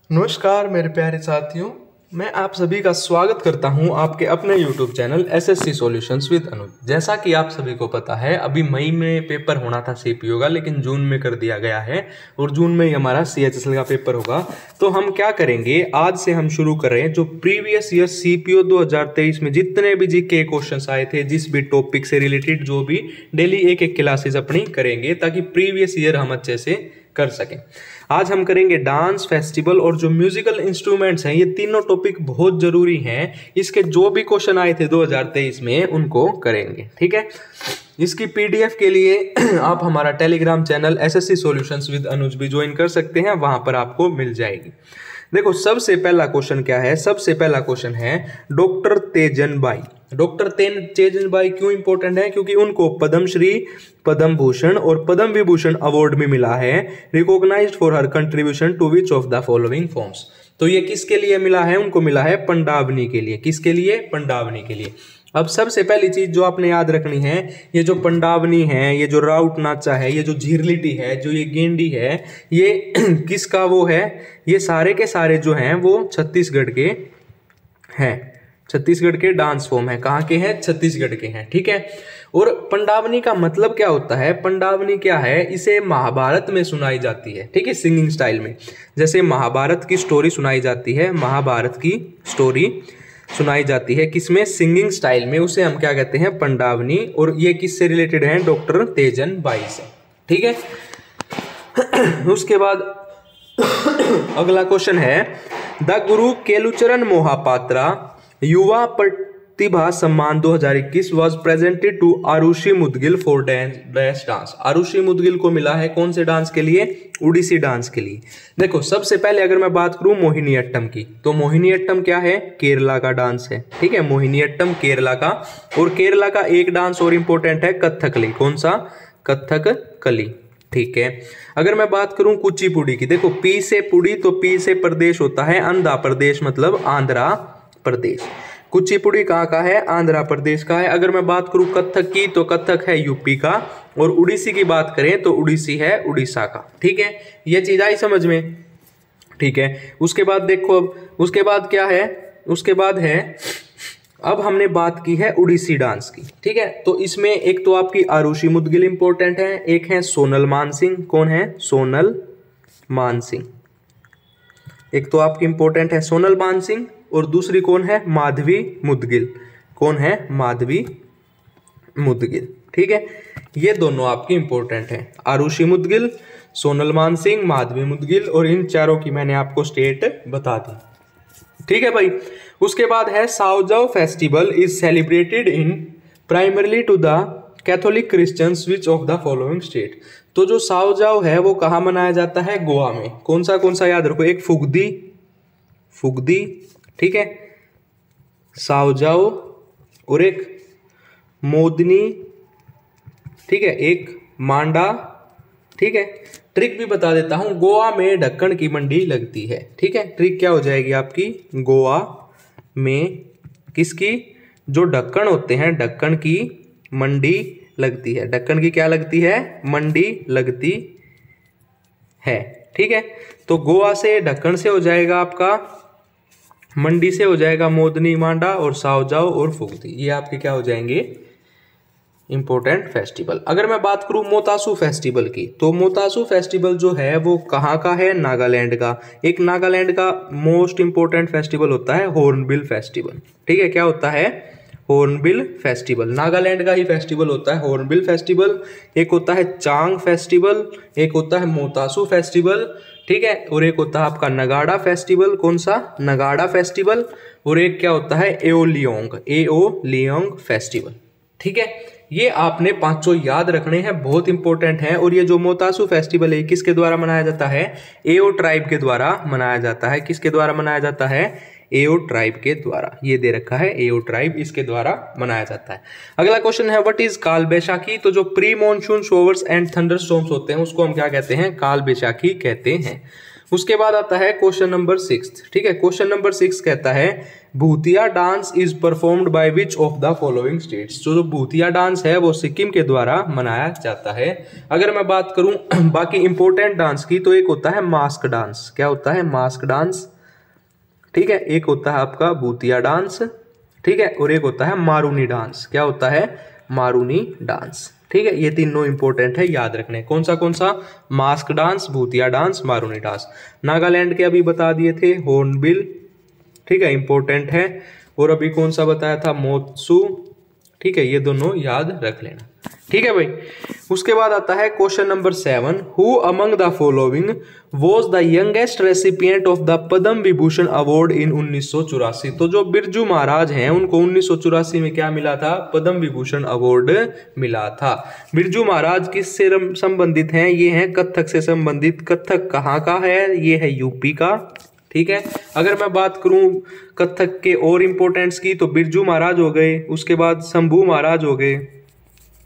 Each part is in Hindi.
नमस्कार मेरे प्यारे साथियों, मैं आप सभी का स्वागत करता हूं आपके अपने YouTube channel SSC solutions with Anuj. जैसा कि आप सभी को पता है, अभी मई में पेपर होना था CPO का, लेकिन जून में कर दिया गया है और जून में ही हमारा CHSL का पेपर होगा। तो हम क्या करेंगे, आज से हम शुरू कर रहे हैं जो प्रीवियस ईयर CPO 2023 में जितने भी GK क्वेश्चन आए थे, जिस भी टॉपिक से रिलेटेड, जो भी डेली एक एक क्लासेस अपनी करेंगे ताकि प्रीवियस ईयर हम अच्छे से कर सकें। आज हम करेंगे डांस, फेस्टिवल और जो म्यूजिकल इंस्ट्रूमेंट्स हैं, ये तीनों टॉपिक बहुत जरूरी हैं। इसके जो भी क्वेश्चन आए थे 2023 में उनको करेंगे, ठीक है। इसकी PDF के लिए आप हमारा Telegram channel SSC solutions with Anuj भी ज्वाइन कर सकते हैं, वहां पर आपको मिल जाएगी। देखो, सबसे पहला क्वेश्चन क्या है, सबसे पहला क्वेश्चन है doctor Tejan by. Doctor Tejan by क्यों इंपॉर्टेंट है? क्योंकि उनको पद्मश्री, पद्म भूषण और पद्म विभूषण अवार्ड भी मिला है, recognised for her contribution to which of the following forms. तो ये किसके लिए मिला है? उनको मिला है पंडावनी के लिए। किसके लिए? पंडावनी के लिए। अब सबसे पहली चीज जो आपने याद रखनी है, ये जो पंडावनी है, ये जो राउत नाचा है, ये जो झिरलिटी है, जो ये गेंडी है, ये किसका वो है? ये सारे के सारे जो हैं वो छत्तीसगढ़ के हैं। छत्तीसगढ़ के डांस फॉर्म है। कहाँ के हैं? छत्तीसगढ़ के हैं, ठीक है। और पंडावनी का मतलब क्या होता है? पंडावनी क्या है? इसे महाभारत में सुनाई जाती है, ठीक है, सिंगिंग स्टाइल में। जैसे महाभारत की स्टोरी सुनाई जाती है, महाभारत की स्टोरी सुनाई जाती है किसमें? सिंगिंग स्टाइल में। उसे हम क्या कहते हैं? पंडावनी। और ये किससे रिलेटेड है? डॉक्टर तेजन बाई से, ठीक है। उसके बाद अगला क्वेश्चन है, द गुरु केलुचरण मोहापात्रा युवा Pratibha Samman 2021 was presented to Arushi Mudgil for best dance. Arushi Mudgil को मिला है कौन से डांस के लिए? उड़ीसी डांस के लिए। देखो, सबसे पहले अगर मैं बात करूं मोहिनीअट्टम की, तो मोहिनीअट्टम क्या है? केरला का डांस है, ठीक है। मोहिनीअट्टम केरला का। और केरला का एक डांस और इंपॉर्टेंट है, कथकली। कौन सा? कथकली, ठीक है। अगर मैं बात करूं कुचिपुड़ी की, देखो पी से पुड़ी, तो पी से प्रदेश होता है आंध्र प्रदेश, मतलब आंध्रा प्रदेश। कुचिपुड़ी कहाँ का है? आंध्र प्रदेश का है। अगर मैं बात करूं कथक की, तो कथक है यूपी का। और उड़ीसी की बात करें तो उड़ीसी है उड़ीसा का, ठीक है। ये चीज आई समझ में, ठीक है। उसके बाद देखो, अब उसके बाद क्या है? उसके बाद है, अब हमने बात की है उड़ीसी डांस की, ठीक है। तो इसमें एक तो आपकी आरुषि मुदगिल इंपॉर्टेंट है, एक है सोनल मानसिंह। कौन है? सोनल मानसिंह। एक तो आपकी इंपॉर्टेंट है सोनल मानसिंह, और दूसरी कौन है? माधवी मुदगिल। कौन है? माधवी मुदगिल, ठीक है। ये दोनों आपकी इंपॉर्टेंट है, आरुषि मुदगिल, सोनल मानसिंह, माधवी मुदगिल, और इन चारों की मैंने आपको स्टेट बता दी, ठीक है भाई। उसके बाद है Sao Joao festival is celebrated in primarily to the Catholic Christians which of the following state. तो जो साओजाओ है वो कहाँ मनाया जाता है? गोवा में। कौन सा याद रखो? एक फुगदी, ठीक है, साओजाओ, और एक मोदनी, ठीक है, एक मांडा, ठीक है। ट्रिक भी बता देता हूं, गोवा में ढक्कन की मंडी लगती है, ठीक है। ट्रिक क्या हो जाएगी आपकी? गोवा में किसकी? जो ढक्कन होते हैं, ढक्कन की मंडी लगती है। ढक्कन की क्या लगती है? मंडी लगती है, ठीक है। तो गोवा से ढक्कन से हो जाएगा आपका, मंडी से हो जाएगा मोदनी, मांडा, और साओजाओ और फुगदी। ये आपके क्या हो जाएंगे? Important festival. अगर मैं बात करूं मोतासू फेस्टिवल की, तो मोतासू फेस्टिवल जो है वो कहाँ का है? नागालैंड का। एक नागालैंड का मोस्ट इंपॉर्टेंट फेस्टिवल होता है हॉर्नबिल फेस्टिवल, ठीक है। क्या होता है? Hornbill festival. नागालैंड का ही फेस्टिवल होता है हॉर्नबिल फेस्टिवल। एक होता है चांग फेस्टिवल, एक होता है मोतासू फेस्टिवल, ठीक है, और एक होता है आपका नगाड़ा फेस्टिवल। कौन सा? नगाड़ा फेस्टिवल। और एक क्या होता है? एओलियोंग फेस्टिवल, ठीक है। ये आपने पांचों याद रखने हैं, बहुत इंपॉर्टेंट हैं। और ये जो मोतासू फेस्टिवल है किसके द्वारा मनाया जाता है? एओ ट्राइब के द्वारा मनाया जाता है। किसके द्वारा मनाया जाता है? एओ ट्राइब के द्वारा। ये दे रखा है एओ ट्राइब, इसके द्वारा मनाया जाता है। अगला क्वेश्चन है, व्हाट इज काल बैशाखी? तो जो pre monsoon showers and thunderstorms होते हैं उसको हम क्या कहते हैं? काल बैशाखी कहते हैं। उसके बाद आता है क्वेश्चन नंबर 6। ठीक है, क्वेश्चन नंबर 6 कहता है भूतिया dance is performed by which of the following states. जो भूतिया डांस है वो सिक्किम के द्वारा मनाया जाता है। अगर मैं बात करूं बाकी इंपॉर्टेंट डांस की, तो एक होता है मास्क डांस। क्या होता है? Mask dance. ठीक है, एक होता है आपका भूतिया डांस। ठीक है, और एक होता है मारूनी डांस। क्या होता है? मारूनी डांस। ठीक है, ये तीनों इंपॉर्टेंट है, याद रखने। कौन सा? मास्क डांस, भूतिया डांस, मारूनी डांस। नागालैंड के अभी बता दिए थे, हॉर्नबिल। ठीक है, इंपॉर्टेंट है। और अभी कौन सा बताया था? मोत्सू। ठीक है, ये दोनों याद रख लेना। ठीक है भाई। उसके बाद आता है question number 7। Who among the following was the youngest recipient of the Padma Vibhushan award in 1984। तो जो बिरजू महाराज हैं उनको 1984 में क्या मिला था? पद्म विभूषण अवार्ड मिला था। बिरजू महाराज किससे संबंधित हैं? ये हैं कथक से संबंधित। कथक कहाँ का है? ये है यूपी का। ठीक है, अगर मैं बात करूं कथक के और इंपॉर्टेंट्स की, तो बिरजू महाराज हो गए, उसके बाद शंभू महाराज हो गए,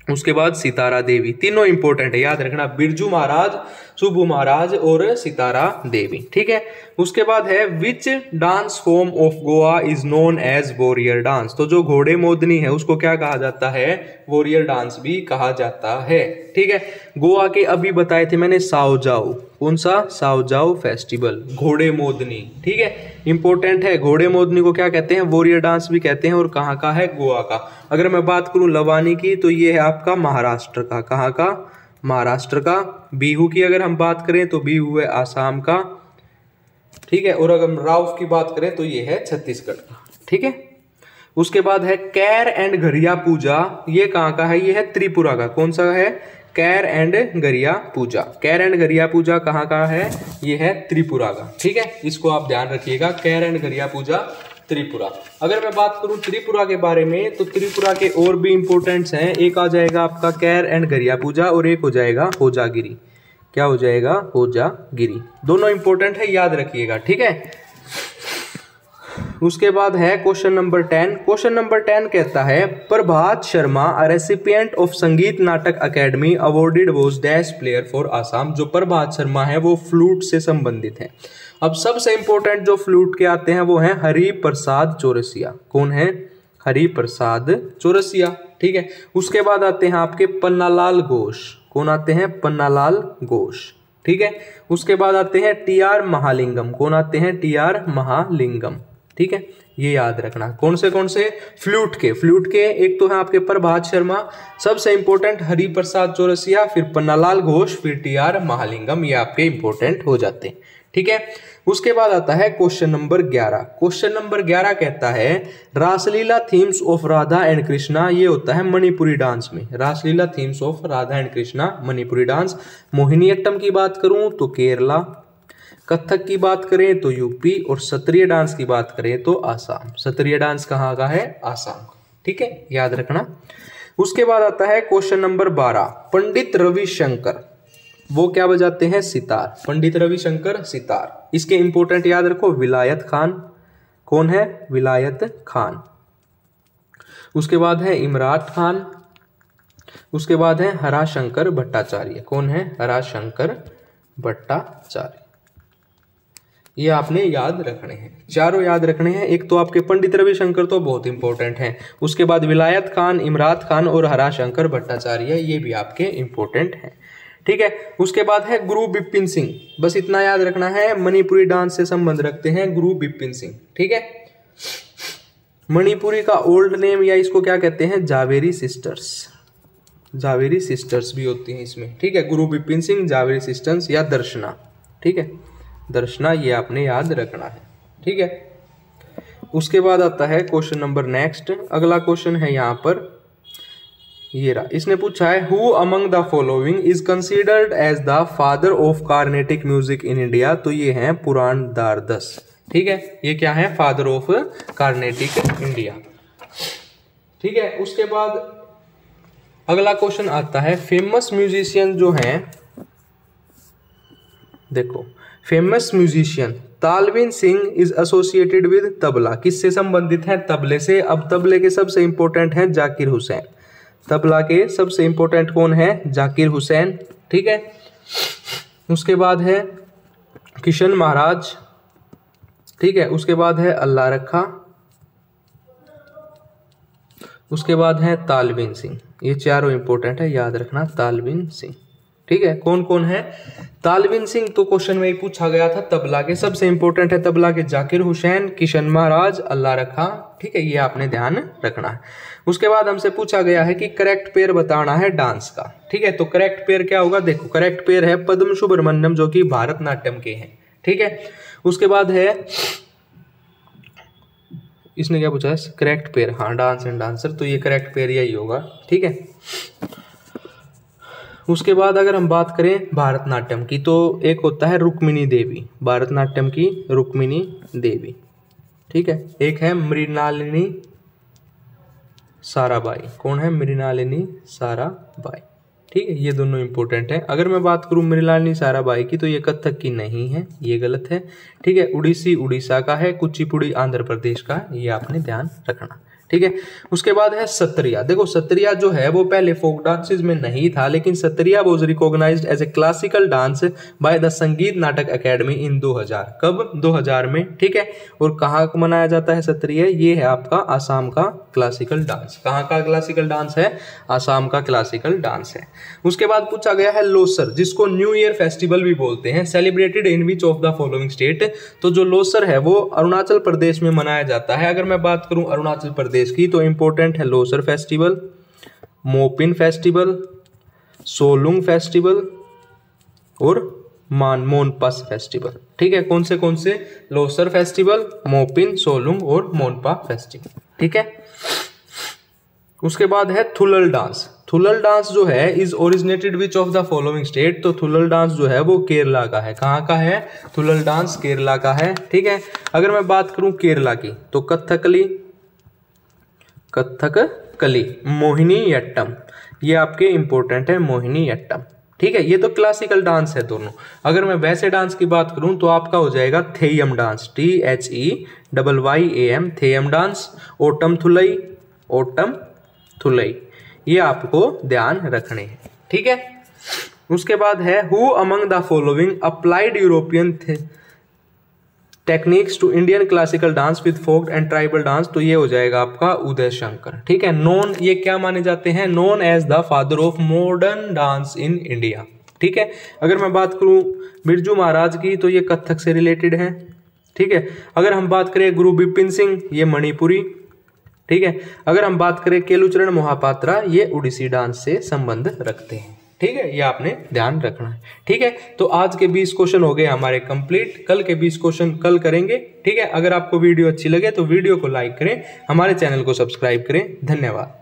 उसके बाद सितारा देवी। तीनों इंपॉर्टेंट है, याद रखना। बिरजू महाराज, शंभू महाराज और सितारा देवी। ठीक है, उसके बाद है which dance form of Goa is known as warrior dance. तो जो घोड़े मोदनी है उसको क्या कहा जाता है? वॉरियर डांस भी कहा जाता है। ठीक है, गोवा के अभी बताए थे मैंने साओजाओ। कौन सा? साओजाओ फेस्टिवल, घोड़े मोदनी। ठीक है, इंपॉर्टेंट है। घोड़े मोदनी को क्या कहते हैं? वॉरियर डांस भी कहते हैं। और कहाँ का है? गोवा का। अगर मैं बात करूं लवानी की, तो ये है आपका महाराष्ट्र का। कहाँ का? महाराष्ट्र का। बिहू की अगर हम बात करें तो बिहू है आसाम का। ठीक है, और अगर हम राउफ की बात करें तो ये है छत्तीसगढ़ का। ठीक है, उसके बाद है कैर एंड घरिया पूजा। ये कहाँ का है? ये है त्रिपुरा का। कौन सा है? कैर एंड गरिया पूजा। कैर एंड गरिया पूजा कहाँ का है? ये है त्रिपुरा का। ठीक है, इसको आप ध्यान रखिएगा। कैर एंड गरिया पूजा त्रिपुरा। अगर मैं बात करूं त्रिपुरा के बारे में, तो त्रिपुरा के और भी इंपॉर्टेंट्स हैं। एक आ जाएगा आपका कैर एंड गरिया पूजा, और एक हो जाएगा होजागिरी। क्या हो जाएगा? होजागिरी। दोनों इंपॉर्टेंट है, याद रखिएगा। ठीक है, उसके बाद है क्वेश्चन नंबर 10। क्वेश्चन नंबर 10 कहता है प्रभात शर्मा अ रेसिपिएंट ऑफ संगीत नाटक academy awarded was dash player for Assam. जो प्रभात शर्मा है वो फ्लूट से संबंधित है। अब सबसे इंपॉर्टेंट जो फ्लूट के आते हैं वो हैं हरि प्रसाद चौरसिया। कौन है? हरि प्रसाद चौरसिया। ठीक है, उसके बाद आते हैं आपके पन्नालाल घोष। कौन आते हैं? पन्नालाल घोष। ठीक है, उसके बाद आते हैं टी.आर. महालिंगम। कौन आते हैं? टी.आर. महालिंगम। ठीक है, ये याद रखना। कौन से फ्लूट के एक तो है आपके प्रभात शर्मा, सबसे इंपॉर्टेंट हरि प्रसाद चौरसिया, फिर पन्नालाल घोष, फिर टी.आर. महालिंगम। ये आपके इंपॉर्टेंट हो जाते हैं। ठीक है, उसके बाद आता है क्वेश्चन नंबर 11। क्वेश्चन नंबर 11 कहता है Raslila themes of Radha and Krishna. ये होता है मणिपुरी डांस में। Raslila themes of Radha and Krishna, Manipuri dance. Mohiniyattam की बात करूं तो केरला, कथक की बात करें तो यूपी, और सत्रिय डांस की बात करें तो आसाम। सत्रिय डांस कहाँ का है? आसाम। ठीक है, याद रखना। उसके बाद आता है क्वेश्चन नंबर 12। पंडित रविशंकर वो क्या बजाते हैं? सितार। पंडित रविशंकर सितार। इसके इंपॉर्टेंट याद रखो। विलायत खान। कौन है? विलायत खान। उसके बाद है इमरात खान। उसके बाद है हराशंकर भट्टाचार्य। कौन है? हराशंकर भट्टाचार्य। ये आपने याद रखने हैं, चारों याद रखने हैं। एक तो आपके पंडित रविशंकर तो बहुत इंपॉर्टेंट हैं, उसके बाद विलायत खान, इमरात खान और हराशंकर भट्टाचार्य, ये भी आपके इंपॉर्टेंट हैं। ठीक है, उसके बाद है गुरु बिपिन सिंह। बस इतना याद रखना है, मणिपुरी डांस से संबंध रखते हैं गुरु बिपिन सिंह। ठीक है, मणिपुरी का ओल्ड नेम या इसको क्या कहते हैं? जावेरी सिस्टर्स। जावेरी सिस्टर्स भी होती हैं इसमें। ठीक है, गुरु बिपिन सिंह, जावेरी सिस्टर्स या दर्शना। ठीक है, दर्शना, ये आपने याद रखना है। ठीक है, उसके बाद आता है क्वेश्चन नंबर नेक्स्ट। अगला क्वेश्चन है यहाँ पर, ये रहा। इसने पूछा है who among the following is considered as the father of Carnatic music in India. तो ये हैं पुराण दारदास। ठीक है, ये क्या है? Father of Carnatic India. ठीक है, उसके बाद अगला क्वेश्चन आता है फेमस म्यूजिशियन जो हैं, देखो famous musician Talvin Singh is associated with tabla. किससे संबंधित है? तबले से। अब तबले के सबसे इंपॉर्टेंट हैं जाकिर हुसैन। तबला के सबसे इंपॉर्टेंट कौन है? जाकिर हुसैन। ठीक है, उसके बाद है किशन महाराज, ठीक है। उसके बाद है अल्लाह रखा, उसके बाद है तालबीन सिंह। ये चारों इंपॉर्टेंट है, याद रखना, तालबीन सिंह, ठीक है। कौन कौन है? तालबीन सिंह तो क्वेश्चन में ही पूछा गया था, तबला के सबसे इंपॉर्टेंट है तबला के जाकिर हुसैन, किशन महाराज, अल्लाह रखा, ठीक है। ये आपने ध्यान रखना है। उसके बाद हमसे पूछा गया है कि करेक्ट पेयर बताना है डांस का, ठीक है। तो करेक्ट पेयर क्या होगा? देखो करेक्ट पेयर है पद्म सुब्रमण्यम जो कि भारतनाट्यम के हैं, ठीक है। उसके बाद है, इसने क्या पूछा है? करेक्ट पेयर, हाँ, डांस एंड डांसर, तो ये करेक्ट पेयर यही होगा, ठीक है। उसके बाद अगर हम बात करें भारतनाट्यम की तो एक होता है रुक्मिणी देवी, भारतनाट्यम की रुक्मिणी देवी, ठीक है। एक है मृणालिनी साराभाई। कौन है? मृणालिनी साराभाई, ठीक है। ये दोनों इंपॉर्टेंट है। अगर मैं बात करूं मृणालिनी साराभाई की तो ये कथक की नहीं है, ये गलत है, ठीक है। उड़ीसी उड़ीसा का है, कुचिपुड़ी आंध्र प्रदेश का है, ये आपने ध्यान रखना, ठीक है। उसके बाद है सत्रिया। देखो सत्रिया जो है वो पहले फोक डांसेस में नहीं था, लेकिन Sattriya was recognised as a classical dance by the Sangeet Natak academy in 2000। कब? 2000 में, ठीक है। और कहाँ मनाया जाता है सत्रिया? ये है आपका आसाम का क्लासिकल डांस। कहाँ का क्लासिकल डांस है? आसाम का क्लासिकल डांस है। उसके बाद पूछा गया है लोसर, जिसको न्यू ईयर फेस्टिवल भी बोलते हैं, celebrated in which of the following state. तो जो लोसर है वो अरुणाचल प्रदेश में मनाया जाता है। अगर मैं बात करूं अरुणाचल प्रदेश की तो इंपॉर्टेंट है Losar festival, Mopin festival, Solung festival और मोनपास फेस्टिवल, ठीक है। कौन से? लोसर फेस्टिवल, मोपिन, सोलुंग और मोनपा फेस्टिवल, ठीक है। उसके बाद है थुलल डांस। थुलल डांस जो है is originated which of the following state. तो थुलल डांस जो है वो केरला का है। कहाँ का है? थुलल डांस केरला का है, ठीक है। अगर मैं बात करूं केरला की तो कथकली, मोहिनीअट्टम, ये आपके इंपॉर्टेंट है, मोहिनीअट्टम, ठीक है। ये तो क्लासिकल डांस है दोनों। अगर मैं वैसे डांस की बात करूं तो आपका हो जाएगा Theyyam dance, THEYYAM, Theyyam dance, Ottam Thullal, ये आपको ध्यान रखने हैं, ठीक है। उसके बाद है who among the following applied European techniques to Indian classical dance with folk and tribal dance. तो ये हो जाएगा आपका उदय शंकर, ठीक है। नॉन, ये क्या माने जाते हैं? Known as the father of modern dance in India, ठीक है। अगर मैं बात करूं बिरजू महाराज की तो ये कथक से रिलेटेड है, ठीक है। अगर हम बात करें गुरु बिपिन सिंह, ये मणिपुरी, ठीक है। अगर हम बात करें केलुचरण मोहापात्रा, ये उड़ीसी डांस से संबंध रखते हैं, ठीक है। ये आपने ध्यान रखना है, ठीक है। तो आज के 20 क्वेश्चन हो गए हमारे कंप्लीट। कल के 20 क्वेश्चन कल करेंगे, ठीक है। अगर आपको वीडियो अच्छी लगे तो वीडियो को लाइक करें, हमारे चैनल को सब्सक्राइब करें। धन्यवाद।